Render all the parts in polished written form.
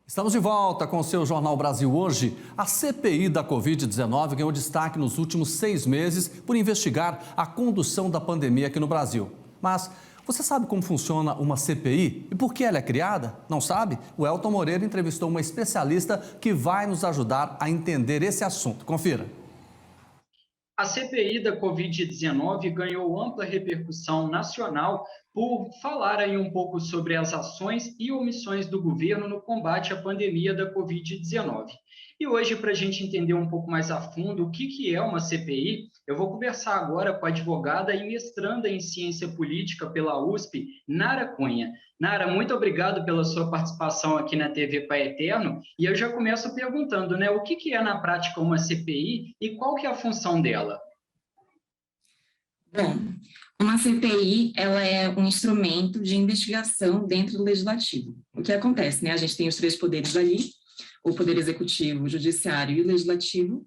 Estamos de volta com o seu Jornal Brasil Hoje. A CPI da Covid-19 ganhou destaque nos últimos 6 meses por investigar a condução da pandemia aqui no Brasil. Mas você sabe como funciona uma CPI e por que ela é criada? Não sabe? O Elton Moreira entrevistou uma especialista que vai nos ajudar a entender esse assunto. Confira. A CPI da Covid-19 ganhou ampla repercussão nacional por falar aí um pouco sobre as ações e omissões do governo no combate à pandemia da Covid-19. E hoje, para a gente entender um pouco mais a fundo o que é uma CPI, eu vou conversar agora com a advogada e mestranda em ciência política pela USP, Nara Cunha. Nara, muito obrigado pela sua participação aqui na TV Pai Eterno. E eu já começo perguntando, né, o que é na prática uma CPI e qual que é a função dela? Bom, uma CPI, ela é um instrumento de investigação dentro do legislativo. O que acontece, né? A gente tem os 3 poderes ali, o poder executivo, o judiciário e o legislativo,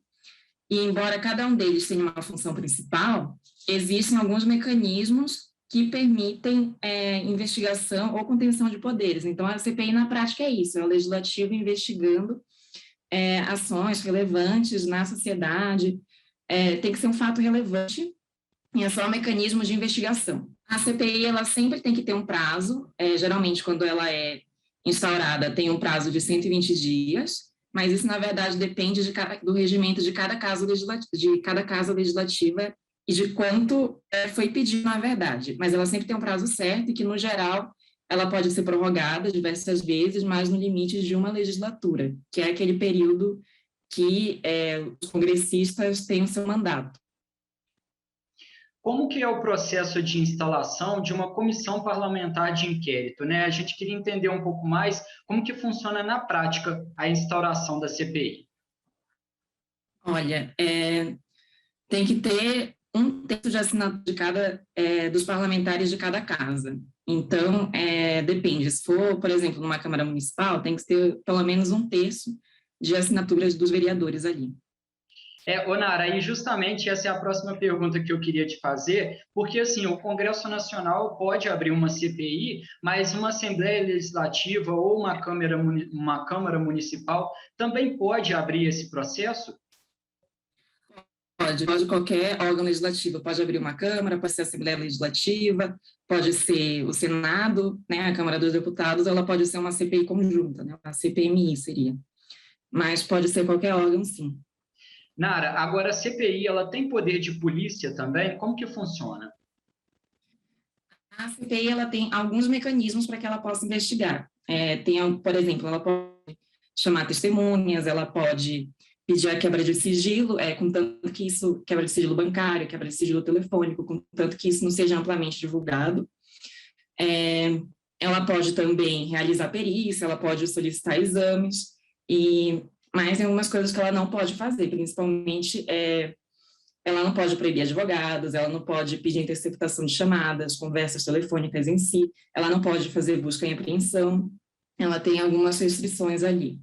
e embora cada um deles tenha uma função principal, existem alguns mecanismos que permitem investigação ou contenção de poderes. Então, a CPI, na prática, é isso, é o legislativo investigando ações relevantes na sociedade, tem que ser um fato relevante, e é só um mecanismo de investigação. A CPI, ela sempre tem que ter um prazo, geralmente, quando ela é instaurada, tem um prazo de 120 dias, mas isso, na verdade, depende do regimento de cada casa legislativa e de quanto foi pedido, na verdade. Mas ela sempre tem um prazo certo e que, no geral, ela pode ser prorrogada diversas vezes, mas no limite de uma legislatura, que é aquele período que os congressistas têm o seu mandato. Como que é o processo de instalação de uma comissão parlamentar de inquérito, né? A gente queria entender um pouco mais como que funciona na prática a instauração da CPI. Olha, tem que ter um terço de assinatura dos parlamentares de cada casa. Então, depende. Se for, por exemplo, numa Câmara Municipal, tem que ter pelo menos um terço de assinaturas dos vereadores ali. Nara, e justamente essa é a próxima pergunta que eu queria te fazer, porque assim, o Congresso Nacional pode abrir uma CPI, mas uma Assembleia Legislativa ou uma Câmara Municipal também pode abrir esse processo? Pode qualquer órgão legislativo, pode abrir uma Câmara, pode ser a Assembleia Legislativa, pode ser o Senado, né, a Câmara dos Deputados, ela pode ser uma CPI conjunta, né, a CPMI seria, mas pode ser qualquer órgão, sim. Nara, agora a CPI, ela tem poder de polícia também? Como que funciona? A CPI, ela tem alguns mecanismos para que ela possa investigar. Por exemplo, ela pode chamar testemunhas, ela pode pedir a quebra de sigilo, contanto que isso, quebra de sigilo bancário, quebra de sigilo telefônico, contanto que isso não seja amplamente divulgado. Ela pode também realizar perícia, ela pode solicitar exames, mas tem algumas coisas que ela não pode fazer, principalmente ela não pode proibir advogados, ela não pode pedir interceptação de chamadas, conversas telefônicas em si, ela não pode fazer busca e apreensão, ela tem algumas restrições ali.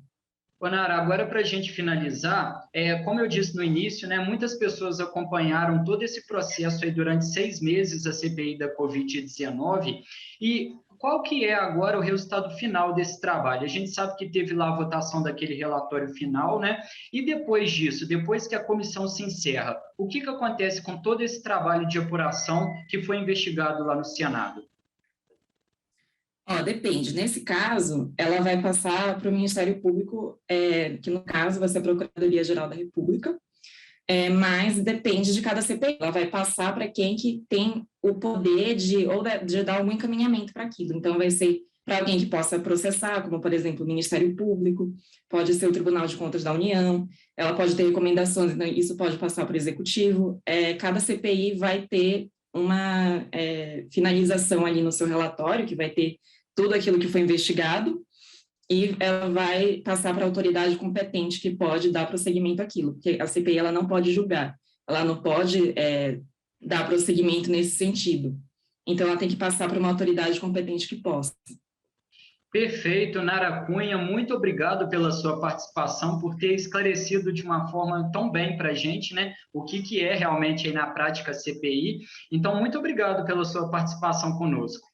Nara, agora para a gente finalizar, como eu disse no início, né, muitas pessoas acompanharam todo esse processo aí durante 6 meses, a CPI da Covid-19, e qual que é agora o resultado final desse trabalho? A gente sabe que teve lá a votação daquele relatório final, né? E depois disso, depois que a comissão se encerra, o que acontece com todo esse trabalho de apuração que foi investigado lá no Senado? Depende. Nesse caso, ela vai passar para o Ministério Público, que no caso vai ser a Procuradoria-Geral da República, mas depende de cada CPI. Ela vai passar para quem que tem o poder de dar algum encaminhamento para aquilo. Então, vai ser para alguém que possa processar, como, por exemplo, o Ministério Público, pode ser o Tribunal de Contas da União, ela pode ter recomendações, então isso pode passar para o Executivo. Cada CPI vai ter uma finalização ali no seu relatório, que vai ter tudo aquilo que foi investigado, e ela vai passar para a autoridade competente que pode dar prosseguimento àquilo, porque a CPI ela não pode julgar, ela não pode dar prosseguimento nesse sentido. Então, ela tem que passar para uma autoridade competente que possa. Perfeito, Nara Cunha, muito obrigado pela sua participação, por ter esclarecido de uma forma tão bem para a gente, né, o que é realmente aí na prática a CPI. Então, muito obrigado pela sua participação conosco.